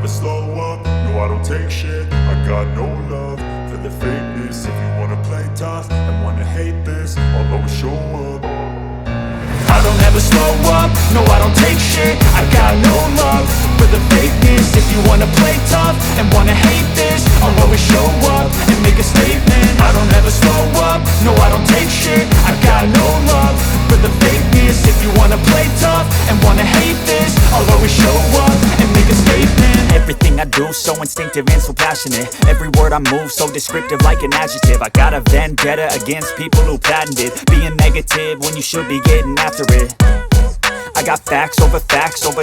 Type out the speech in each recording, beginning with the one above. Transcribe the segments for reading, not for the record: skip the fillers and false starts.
slow up, no I don't take shit. I got no love for the fakeness. If you wanna play tough and wanna hate this, I'll always show up. I don't ever slow up, no I don't take shit. I got no love for the fakeness. If you wanna play tough and wanna hate this, I'll always show up and make a statement. I don't ever slow up, no I don't take shit. I got no love for the fakeness. If you wanna play tough and wanna hate this, I'll always show up and make a statement. Everything I do so instinctive and so passionate. Every word I move so descriptive like an adjective. I got a vendetta against people who patented being negative when you should be getting after it. I got facts over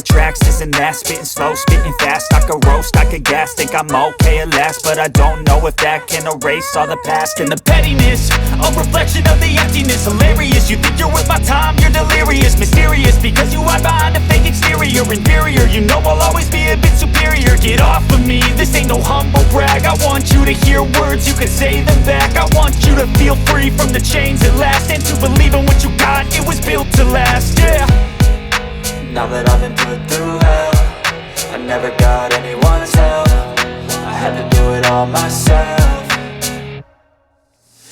tracks, this and that. Spitting slow, spitting fast. I could roast, I could gas. Think I'm okay at last, but I don't know if that can erase all the past. And the pettiness, a reflection of the emptiness. Hilarious, you think you're worth my time, you're delirious. Mysterious, because you hide behind a fake exterior. Inferior, you know I'll always be a bit superior. Get off of me, this ain't no humble brag. I want you to hear words, you can say them back. I want you to feel free from the chains at last, and to believe in what you got, it was built to last, yeah. Now that I've been put through hell, I never got anyone's help. I had to do it all myself.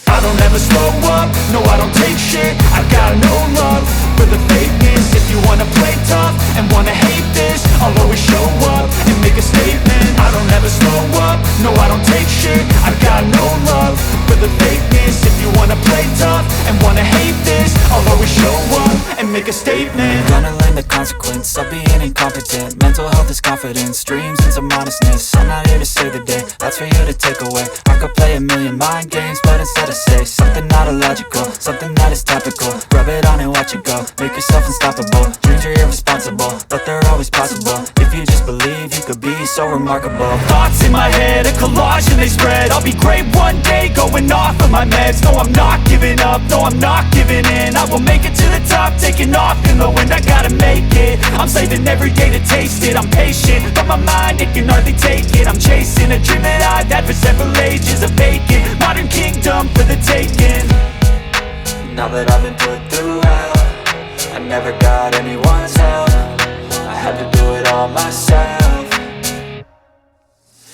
I don't ever slow up, no I don't take shit. I got no love for the fakeness. If you wanna play tough and wanna hate this, I'll always show up and make a statement. I don't ever slow up, no I don't take shit. I got no love for the fakeness. If you wanna play tough and wanna hate this, I'll always show up and make a statement. Gonna learn the consequence of being incompetent. Mental health is confidence, dreams and some honestness. I'm not here to save the day, that's for you to take away. I could play a million mind games, but instead I say something not illogical, something that is topical. Rub it on and watch it go, make yourself unstoppable. Dreams are irresponsible, but they're always possible. If you just believe, you could be so remarkable. Thoughts in my head, a collage and they spread. I'll be great one day, going off of my meds. No, I'm not giving up, no, I'm not giving in. I will make it to the top, taking off in the wind. I gotta make it, I'm saving every day to taste it. I'm patient, but my mind, it can hardly take it. I'm chasing a dream that I've had for several ages. A vacant, modern kingdom for the taking. Now that I've been put through hell, I never got anyone's help. I had to do it all myself.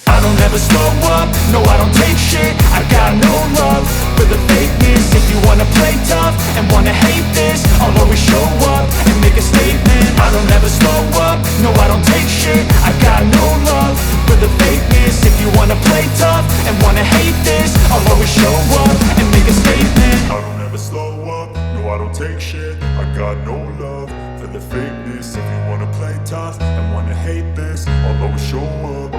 I don't ever slow up, no I don't take shit. I got no love for the fakeness. If you wanna play tough and wanna hate this, I'll always show up and make a statement. I don't ever slow up, no I don't take shit. I got no love for the fakeness. If you wanna play tough and wanna hate this, I'll always show up and make a statement. I don't ever slow up, no I don't take shit. I got no love for the fakeness. If you wanna play tough and wanna hate this, I'll always show up.